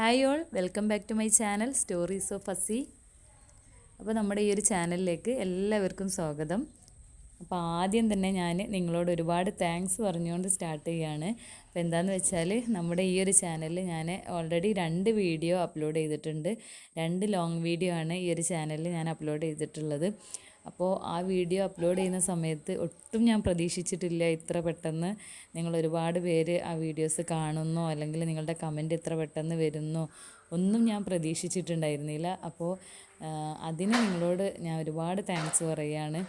Hi all, welcome back to my channel stories of Fuzzy. അപ്പോൾ നമ്മുടെ ഈ ഒരു ചാനലിലേക്ക് എല്ലാവർക്കും സ്വാഗതം. അപ്പോൾ ആദ്യം തന്നെ ഞാൻ നിങ്ങളോട് ഒരുപാട് താങ്ക്സ് പറഞ്ഞുകൊണ്ട് സ്റ്റാർട്ട് ചെയ്യുകയാണ്. അപ്പോൾ എന്താണെന്ന് വെച്ചാൽ നമ്മുടെ ഈ ഒരു ചാനലിൽ ഞാൻ ഓൾറെഡി 2 വീഡിയോ അപ്ലോഡ് ചെയ്തിട്ടുണ്ട്. 2 ലോങ് വീഡിയോ ആണ് ഈ ഒരു ചാനലിൽ ഞാൻ അപ്ലോഡ് ചെയ്തിട്ടുള്ളത്. അപ്പോൾ ആ വീഡിയോ അപ്ലോഡ് ചെയ്യുന്ന സമയത്ത് ഒട്ടും ഞാൻ പ്രതീക്ഷിച്ചിട്ടില്ല ഇത്ര പെട്ടെന്ന് നിങ്ങൾ ഒരുപാട് പേര് ആ വീഡിയോസ് കാണുന്നോ അല്ലെങ്കിൽ നിങ്ങളുടെ കമൻറ്റ് ഇത്ര പെട്ടെന്ന് വരുന്നോ ഒന്നും ഞാൻ പ്രതീക്ഷിച്ചിട്ടുണ്ടായിരുന്നില്ല. അപ്പോൾ അതിന് നിങ്ങളോട് ഞാൻ ഒരുപാട് താങ്ക്സ് പറയുകയാണ്.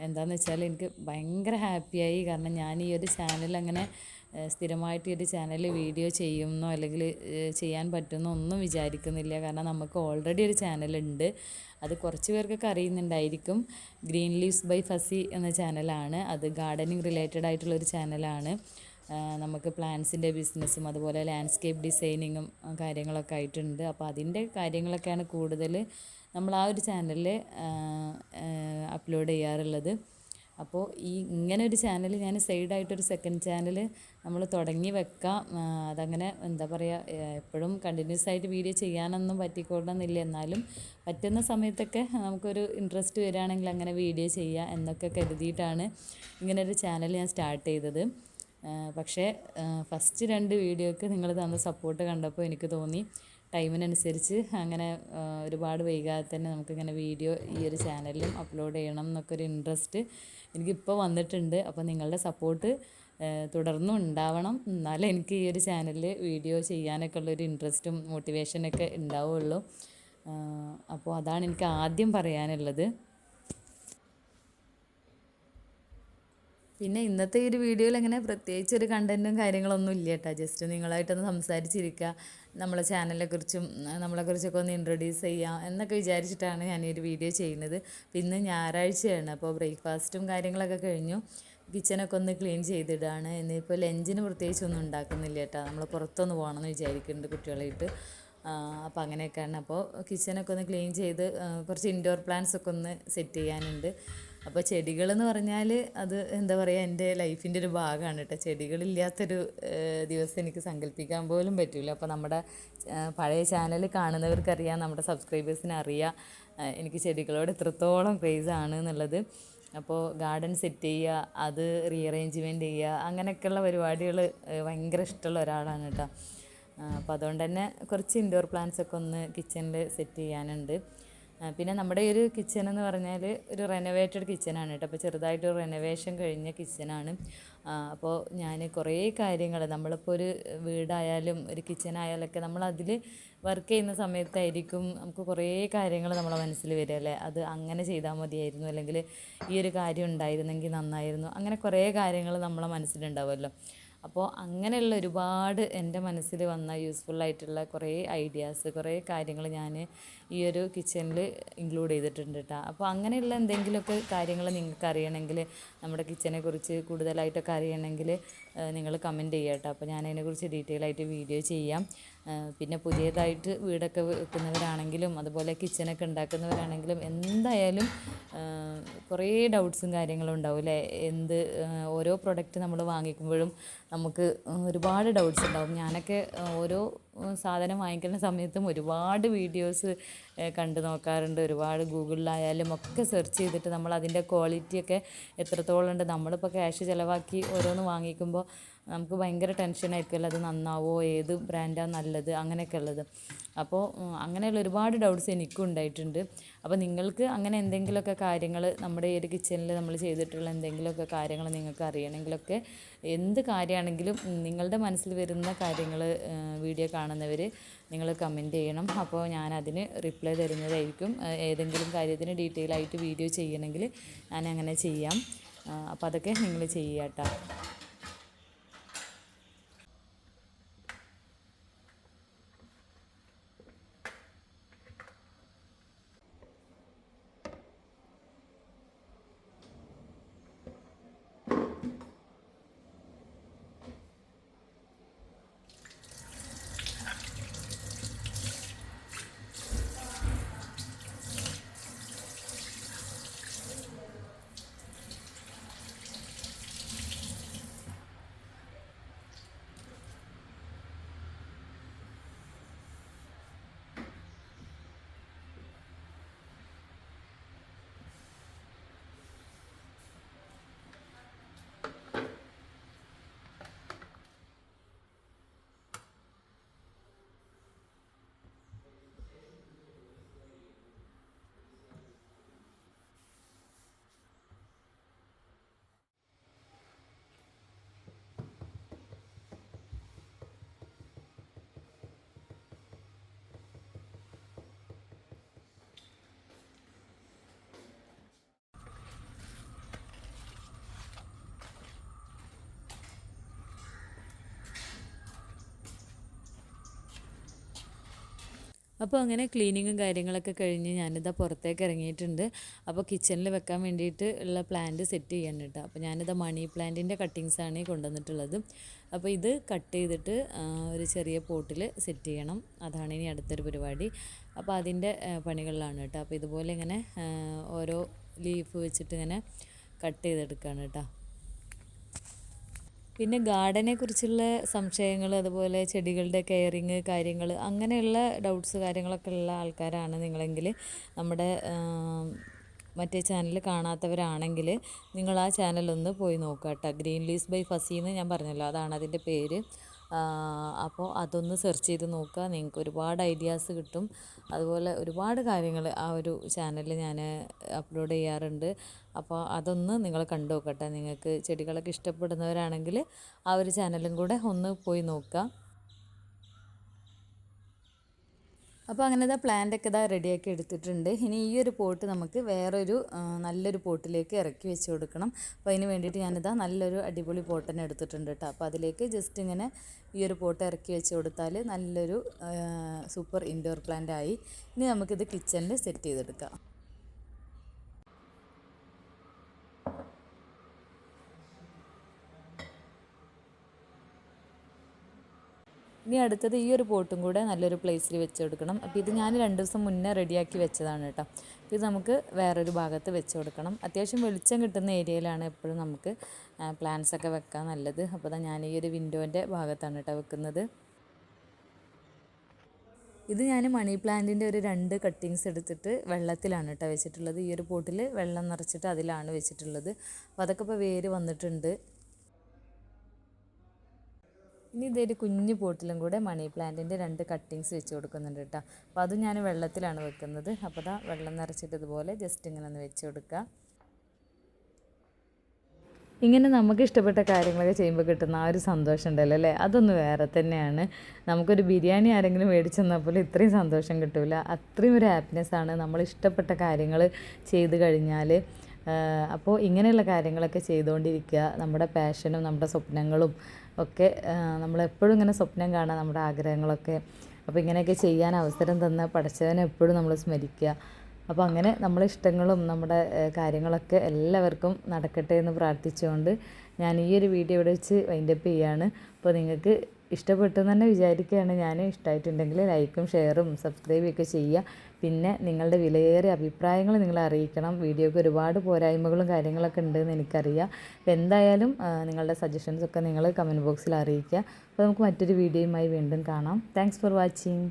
എന്താണെന്ന് വെച്ചാൽ എനിക്ക് ഭയങ്കര ഹാപ്പിയായി. കാരണം ഞാൻ ഈ ഒരു ചാനൽ അങ്ങനെ സ്ഥിരമായിട്ട് ഈ ഒരു ചാനലിൽ വീഡിയോ ചെയ്യുമെന്നോ അല്ലെങ്കിൽ ചെയ്യാൻ പറ്റുമെന്നോ ഒന്നും വിചാരിക്കുന്നില്ല. കാരണം നമുക്ക് ഓൾറെഡി ഒരു ചാനലുണ്ട്. അത് കുറച്ച് പേർക്കൊക്കെ അറിയുന്നുണ്ടായിരിക്കും. ഗ്രീൻ ലീവ്സ് ബൈ ഫസി എന്ന ചാനലാണ്. അത് ഗാർഡനിങ് റിലേറ്റഡ് ആയിട്ടുള്ളൊരു ചാനലാണ്. നമുക്ക് പ്ലാന്റ്സിൻ്റെ ബിസിനസ്സും അതുപോലെ ലാൻഡ്സ്കേപ്പ് ഡിസൈനിങ്ങും കാര്യങ്ങളൊക്കെ ആയിട്ടുണ്ട്. അപ്പോൾ അതിൻ്റെ കാര്യങ്ങളൊക്കെയാണ് കൂടുതൽ നമ്മൾ ആ ഒരു ചാനലിൽ അപ്ലോഡ് ചെയ്യാറുള്ളത്. അപ്പോൾ ഇങ്ങനെ ഒരു ചാനൽ ഞാൻ സൈഡായിട്ടൊരു സെക്കൻഡ് ചാനൽ നമ്മൾ തുടങ്ങി വെക്കാം. അതങ്ങനെ എന്താ പറയുക, എപ്പോഴും കണ്ടിന്യൂസ് ആയിട്ട് വീഡിയോ ചെയ്യാനൊന്നും പറ്റിക്കൊള്ളണമെന്നില്ല. എന്നാലും പറ്റുന്ന സമയത്തൊക്കെ നമുക്കൊരു ഇൻട്രസ്റ്റ് വരികയാണെങ്കിൽ അങ്ങനെ വീഡിയോ ചെയ്യുക എന്നൊക്കെ കരുതിയിട്ടാണ് ഇങ്ങനൊരു ചാനൽ ഞാൻ സ്റ്റാർട്ട് ചെയ്തത്. പക്ഷേ ഫസ്റ്റ് 2 വീഡിയോക്ക് നിങ്ങൾ തന്ന സപ്പോർട്ട് കണ്ടപ്പോൾ എനിക്ക് തോന്നി ടൈമിനനുസരിച്ച് അങ്ങനെ ഒരുപാട് വൈകാതെ തന്നെ നമുക്കിങ്ങനെ വീഡിയോ ഈ ഒരു ചാനലിലും അപ്ലോഡ് ചെയ്യണം എന്നൊക്കെ ഒരു ഇൻട്രസ്റ്റ് എനിക്കിപ്പോൾ വന്നിട്ടുണ്ട്. അപ്പോൾ നിങ്ങളുടെ സപ്പോർട്ട് തുടർന്നും ഉണ്ടാവണം. എന്നാലേ എനിക്ക് ഈ ഒരു ചാനലിൽ വീഡിയോ ചെയ്യാനൊക്കെ ഉള്ളൊരു ഇൻട്രസ്റ്റും മോട്ടിവേഷനൊക്കെ ഉണ്ടാവുള്ളൂ. അപ്പോൾ അതാണ് എനിക്ക് ആദ്യം പറയാനുള്ളത്. പിന്നെ ഇന്നത്തെ ഈ ഒരു വീഡിയോയിൽ അങ്ങനെ പ്രത്യേകിച്ച് ഒരു കണ്ടൻറ്റും കാര്യങ്ങളൊന്നും ഇല്ല കേട്ടോ. ജസ്റ്റ് നിങ്ങളായിട്ടൊന്ന് സംസാരിച്ചിരിക്കുക, നമ്മളെ ചാനലിനെക്കുറിച്ചും നമ്മളെക്കുറിച്ചൊക്കെ ഒന്ന് ഇൻട്രൊഡ്യൂസ് ചെയ്യാം എന്നൊക്കെ വിചാരിച്ചിട്ടാണ് ഞാൻ ഈ ഒരു വീഡിയോ ചെയ്യുന്നത്. ഇന്ന് ഞായറാഴ്ചയാണ്. അപ്പോൾ ബ്രേക്ക്ഫാസ്റ്റും കാര്യങ്ങളൊക്കെ കഴിഞ്ഞു. കിച്ചനൊക്കെ ഒന്ന് ക്ലീൻ ചെയ്തിടാണ്. ഇന്നിപ്പോൾ ലഞ്ചിന് പ്രത്യേകിച്ചൊന്നും ഉണ്ടാക്കുന്നില്ല കേട്ടോ. നമ്മൾ പുറത്തൊന്ന് പോകണമെന്ന് വിചാരിക്കുന്നുണ്ട് കുട്ടികളായിട്ട്. അപ്പോൾ അങ്ങനെയൊക്കെയാണ്. അപ്പോൾ കിച്ചനൊക്കെ ഒന്ന് ക്ലീൻ ചെയ്ത് കുറച്ച് ഇൻഡോർ പ്ലാന്റ്സ് ഒക്കെ ഒന്ന് സെറ്റ് ചെയ്യാനുണ്ട്. അപ്പോൾ ചെടികളെന്ന് പറഞ്ഞാൽ അത് എന്താ പറയുക, എൻ്റെ ലൈഫിൻ്റെ ഒരു ഭാഗമാണ് കേട്ടോ. ചെടികളില്ലാത്തൊരു ദിവസം എനിക്ക് സങ്കല്പിക്കാൻ പോലും പറ്റില്ല. അപ്പോൾ നമ്മുടെ പഴയ ചാനൽ കാണുന്നവർക്കറിയാം, നമ്മുടെ സബ്സ്ക്രൈബേഴ്സിന് അറിയാം എനിക്ക് ചെടികളോട് എത്രത്തോളം ക്രേസാണ് എന്നുള്ളത്. അപ്പോൾ ഗാർഡൻ സെറ്റ് ചെയ്യുക, അത് റീഅറേഞ്ച്മെൻറ്റ് ചെയ്യുക, അങ്ങനെയൊക്കെയുള്ള പരിപാടികൾ ഭയങ്കര ഇഷ്ടമുള്ള ഒരാളാണ് കേട്ടോ. അപ്പോൾ അതുകൊണ്ട് തന്നെ കുറച്ച് ഇൻഡോർ പ്ലാന്റ്സ് ഒക്കെ ഒന്ന് കിച്ചണിൽ സെറ്റ് ചെയ്യാനുണ്ട്. പിന്നെ നമ്മുടെ ഈ ഒരു കിച്ചൺ എന്ന് പറഞ്ഞാൽ ഒരു റെനോവേറ്റഡ് കിച്ചനാണ് കേട്ടോ. അപ്പോൾ ചെറുതായിട്ട് റെനോവേഷൻ കഴിഞ്ഞ കിച്ചനാണ്. അപ്പോൾ ഞാൻ കുറേ കാര്യങ്ങൾ, നമ്മളിപ്പോൾ ഒരു വീടായാലും ഒരു കിച്ചനായാലൊക്കെ നമ്മളതിൽ വർക്ക് ചെയ്യുന്ന സമയത്തായിരിക്കും നമുക്ക് കുറേ കാര്യങ്ങൾ നമ്മളെ മനസ്സിൽ വരിക അല്ലേ. അത് അങ്ങനെ ചെയ്താൽ മതിയായിരുന്നു, അല്ലെങ്കിൽ ഈ ഒരു കാര്യം ഉണ്ടായിരുന്നെങ്കിൽ നന്നായിരുന്നു, അങ്ങനെ കുറേ കാര്യങ്ങൾ നമ്മളെ മനസ്സിലുണ്ടാവുമല്ലോ. അപ്പോൾ അങ്ങനെയുള്ള ഒരുപാട് എൻ്റെ മനസ്സിൽ വന്ന യൂസ്ഫുള്ളായിട്ടുള്ള കുറേ ഐഡിയാസ്, കുറേ കാര്യങ്ങൾ ഞാൻ ഈ ഒരു കിച്ചണിൽ ഇൻക്ലൂഡ് ചെയ്തിട്ടുണ്ട് കേട്ടോ. അപ്പോൾ അങ്ങനെയുള്ള എന്തെങ്കിലുമൊക്കെ കാര്യങ്ങൾ നിങ്ങൾക്ക് അറിയണമെങ്കിൽ, നമ്മുടെ കിച്ചനെക്കുറിച്ച് കൂടുതലായിട്ടൊക്കെ അറിയണമെങ്കിൽ നിങ്ങൾ കമൻറ്റ് ചെയ്യുക കേട്ടോ. അപ്പോൾ ഞാൻ അതിനെക്കുറിച്ച് ഡീറ്റെയിൽ ആയിട്ട് വീഡിയോ ചെയ്യാം. പിന്നെ പുതിയതായിട്ട് വീടൊക്കെ വെക്കുന്നവരാണെങ്കിലും അതുപോലെ കിച്ചനൊക്കെ ഉണ്ടാക്കുന്നവരാണെങ്കിലും എന്തായാലും കുറേ ഡൗട്ട്സും കാര്യങ്ങളും ഉണ്ടാവും അല്ലേ. ഓരോ പ്രൊഡക്റ്റ് നമ്മൾ വാങ്ങിക്കുമ്പോഴും നമുക്ക് ഒരുപാട് ഡൗട്ട്സ് ഉണ്ടാവും. ഞാനൊക്കെ ഓരോ സാധനം വാങ്ങിക്കുന്ന സമയത്തും ഒരുപാട് വീഡിയോസ് കണ്ടു നോക്കാറുണ്ട്. ഒരുപാട് ഗൂഗിളിലായാലും ഒക്കെ സെർച്ച് ചെയ്തിട്ട് നമ്മൾ അതിൻ്റെ ക്വാളിറ്റിയൊക്കെ എത്രത്തോളം ഉണ്ട്. നമ്മളിപ്പോൾ ക്യാഷ് ചിലവാക്കി ഓരോന്ന് വാങ്ങിക്കുമ്പോൾ നമുക്ക് ഭയങ്കര ടെൻഷനായിരിക്കുമല്ലോ, അത് നന്നാവോ, ഏത് ബ്രാൻഡാണ് നല്ലത്, അങ്ങനെയൊക്കെ ഉള്ളത്. അപ്പോൾ അങ്ങനെയുള്ള ഒരുപാട് ഡൗട്ട്സ് എനിക്കും ഉണ്ടായിട്ടുണ്ട്. അപ്പോൾ നിങ്ങൾക്ക് അങ്ങനെ എന്തെങ്കിലുമൊക്കെ കാര്യങ്ങൾ നമ്മുടെ ഈ ഒരു കിച്ചണിൽ നമ്മൾ ചെയ്തിട്ടുള്ള എന്തെങ്കിലുമൊക്കെ കാര്യങ്ങൾ നിങ്ങൾക്ക് അറിയണമെങ്കിലൊക്കെ, എന്ത് കാര്യമാണെങ്കിലും നിങ്ങളുടെ മനസ്സിൽ വരുന്ന കാര്യങ്ങൾ വീഡിയോ കാണുന്നവർ നിങ്ങൾ കമൻറ്റ് ചെയ്യണം. അപ്പോൾ ഞാനതിന് റിപ്ലൈ തരുന്നതായിരിക്കും. ഏതെങ്കിലും കാര്യത്തിന് ഡീറ്റെയിൽ ആയിട്ട് വീഡിയോ ചെയ്യണമെങ്കിൽ ഞാൻ അങ്ങനെ ചെയ്യാം. അപ്പോൾ അതൊക്കെ നിങ്ങൾ ചെയ്യുക കേട്ടോ. അപ്പോൾ അങ്ങനെ ക്ലീനിങ്ങും കാര്യങ്ങളൊക്കെ കഴിഞ്ഞ് ഞാനിതാ പുറത്തേക്ക് ഇറങ്ങിയിട്ടുണ്ട്. അപ്പോൾ കിച്ചണിൽ വെക്കാൻ വേണ്ടിയിട്ട് ഉള്ള പ്ലാന്റ് സെറ്റ് ചെയ്യാൻ കേട്ടോ. അപ്പോൾ ഞാനിതാ മണി പ്ലാന്റിൻ്റെ കട്ടിങ്സാണ് കൊണ്ടുവന്നിട്ടുള്ളത്. അപ്പോൾ ഇത് കട്ട് ചെയ്തിട്ട് ഒരു ചെറിയ പോട്ടിൽ സെറ്റ് ചെയ്യണം. അതാണ് ഇനി അടുത്തൊരു പരിപാടി. അപ്പോൾ അതിൻ്റെ പണികളിലാണ് കേട്ടോ. അപ്പോൾ ഇതുപോലെ ഇങ്ങനെ ഓരോ ലീഫ് വെച്ചിട്ട് ഇങ്ങനെ കട്ട് ചെയ്തെടുക്കുകയാണ് കേട്ടോ. പിന്നെ ഗാർഡനെ കുറിച്ചുള്ള സംശയങ്ങൾ, അതുപോലെ ചെടികളുടെ കെയറിങ് കാര്യങ്ങൾ, അങ്ങനെയുള്ള ഡൗട്ട്സ് കാര്യങ്ങളൊക്കെ ഉള്ള ആൾക്കാരാണ് നിങ്ങളെങ്കിൽ നമ്മുടെ മറ്റേ ചാനൽ കാണാത്തവരാണെങ്കിൽ നിങ്ങൾ ആ ചാനലൊന്ന് പോയി നോക്കുക കേട്ടോ. ഗ്രീൻ ലീവ്സ് ബൈ ഫസീന്ന് ഞാൻ പറഞ്ഞല്ലോ, അതാണ് അതിൻ്റെ പേര്. അപ്പോൾ അതൊന്ന് സെർച്ച് ചെയ്ത് നോക്കുക, നിങ്ങൾക്ക് ഒരുപാട് ഐഡിയാസ് കിട്ടും. അതുപോലെ ഒരുപാട് കാര്യങ്ങൾ ആ ഒരു ചാനലിൽ ഞാൻ അപ്ലോഡ് ചെയ്യാറുണ്ട്. അപ്പോൾ അതൊന്ന് നിങ്ങൾ കണ്ടു നോക്കട്ടെ. നിങ്ങൾക്ക് ചെടികളൊക്കെ ഇഷ്ടപ്പെടുന്നവരാണെങ്കിൽ ആ ഒരു ചാനലും കൂടെ ഒന്ന് പോയി നോക്കുക. അപ്പോൾ അങ്ങനെ പ്ലാന്റൊക്കെ റെഡിയാക്കി എടുത്തിട്ടുണ്ട്. ഇനി ഈ ഒരു പോട്ട് നമുക്ക് വേറൊരു നല്ലൊരു പോട്ടിലേക്ക് ഇറക്കി വെച്ച് കൊടുക്കണം. അപ്പോൾ അതിന് വേണ്ടിയിട്ട് ഞാനിതാ നല്ലൊരു അടിപൊളി പോട്ട് തന്നെ എടുത്തിട്ടുണ്ട് കേട്ടോ. അപ്പോൾ അതിലേക്ക് ജസ്റ്റ് ഇങ്ങനെ ഈ ഒരു പോട്ട് ഇറക്കി വെച്ച് കൊടുത്താൽ നല്ലൊരു സൂപ്പർ ഇൻഡോർ പ്ലാന്റ് ആയി. ഇനി നമുക്കിത് കിച്ചണിൽ സെറ്റ് ചെയ്തെടുക്കാം. ഇനി അടുത്തത് ഈ ഒരു പോട്ടും കൂടെ നല്ലൊരു പ്ലേസിൽ വെച്ച് കൊടുക്കണം. അപ്പോൾ ഇത് ഞാൻ 2 ദിവസം മുന്നേ റെഡിയാക്കി വെച്ചതാണ് കേട്ടോ. ഇത് നമുക്ക് വേറൊരു ഭാഗത്ത് വെച്ച് കൊടുക്കണം. അത്യാവശ്യം വെളിച്ചം കിട്ടുന്ന ഏരിയയിലാണ് എപ്പോഴും നമുക്ക് പ്ലാന്റ്സ് ഒക്കെ വെക്കാൻ നല്ലത്. അപ്പോൾ ഞാൻ ഈ ഒരു വിൻഡോൻ്റെ ഭാഗത്താണ് കേട്ടോ വെക്കുന്നത്. ഇത് ഞാൻ മണി പ്ലാന്റിൻ്റെ ഒരു 2 കട്ടിങ്സ് എടുത്തിട്ട് വെള്ളത്തിലാണ് കേട്ടോ വെച്ചിട്ടുള്ളത്. ഈ ഒരു പോട്ടിൽ വെള്ളം നിറച്ചിട്ട് അതിലാണ് വെച്ചിട്ടുള്ളത്. അപ്പോൾ അതൊക്കെ ഇപ്പോൾ വേര് വന്നിട്ടുണ്ട്. ഇനി ഇതൊരു കുഞ്ഞു പോട്ടിലും കൂടെ മണി പ്ലാന്റിൻ്റെ 2 കട്ടിങ്സ് വെച്ച് കൊടുക്കുന്നുണ്ട് കേട്ടോ. അപ്പോൾ അതും ഞാൻ വെള്ളത്തിലാണ് വെക്കുന്നത്. അപ്പോൾ വെള്ളം നിറച്ചിട്ട് ഇതുപോലെ ജസ്റ്റ് ഇങ്ങനെ ഒന്ന് വെച്ച് കൊടുക്കുക. ഇങ്ങനെ നമുക്ക് ഇഷ്ടപ്പെട്ട കാര്യങ്ങളൊക്കെ ചെയ്യുമ്പോൾ കിട്ടുന്ന ആ ഒരു സന്തോഷം ഉണ്ടല്ലോ അല്ലേ, അതൊന്ന് വേറെ തന്നെയാണ്. നമുക്കൊരു ബിരിയാണി ആരെങ്കിലും മേടിച്ചു തന്നപ്പോൾ ഇത്രയും സന്തോഷം കിട്ടില്ല. അത്രയും ഒരു ഹാപ്പിനെസ്സാണ് നമ്മൾ ഇഷ്ടപ്പെട്ട കാര്യങ്ങൾ ചെയ്ത് കഴിഞ്ഞാൽ. അപ്പോൾ ഇങ്ങനെയുള്ള കാര്യങ്ങളൊക്കെ ചെയ്തുകൊണ്ടിരിക്കുക. നമ്മുടെ പാഷനും നമ്മുടെ സ്വപ്നങ്ങളും ഒക്കെ നമ്മളെപ്പോഴും ഇങ്ങനെ സ്വപ്നം കാണുക, നമ്മുടെ ആഗ്രഹങ്ങളൊക്കെ. അപ്പോൾ ഇങ്ങനെയൊക്കെ ചെയ്യാൻ അവസരം തന്ന പടച്ചവനെ എപ്പോഴും നമ്മൾ സ്മരിക്കുക. അപ്പോൾ അങ്ങനെ നമ്മളെ ഇഷ്ടങ്ങളും നമ്മുടെ കാര്യങ്ങളൊക്കെ എല്ലാവർക്കും നടക്കട്ടെ എന്ന് പ്രാർത്ഥിച്ചുകൊണ്ട് ഞാൻ ഈ ഒരു വീഡിയോ ഇവിടെ വെച്ച് വൈൻഡപ്പ് ചെയ്യുകയാണ്. അപ്പോൾ നിങ്ങൾക്ക് ഇഷ്ടപ്പെട്ടു എന്ന് തന്നെ വിചാരിക്കുകയാണ് ഞാൻ. ഇഷ്ടമായിട്ടുണ്ടെങ്കിൽ ലൈക്കും ഷെയറും സബ്സ്ക്രൈബും ഒക്കെ ചെയ്യുക. പിന്നെ നിങ്ങളുടെ വിലയേറിയ അഭിപ്രായങ്ങൾ നിങ്ങൾ അറിയിക്കണം. വീഡിയോക്ക് ഒരുപാട് പോരായ്മകളും കാര്യങ്ങളൊക്കെ ഉണ്ടെന്ന് എനിക്കറിയാം. അപ്പോൾ എന്തായാലും നിങ്ങളുടെ സജഷൻസൊക്കെ നിങ്ങൾ കമൻറ്റ് ബോക്സിൽ അറിയിക്കുക. അപ്പോൾ നമുക്ക് മറ്റൊരു വീഡിയോയുമായി വീണ്ടും കാണാം. Thanks for watching.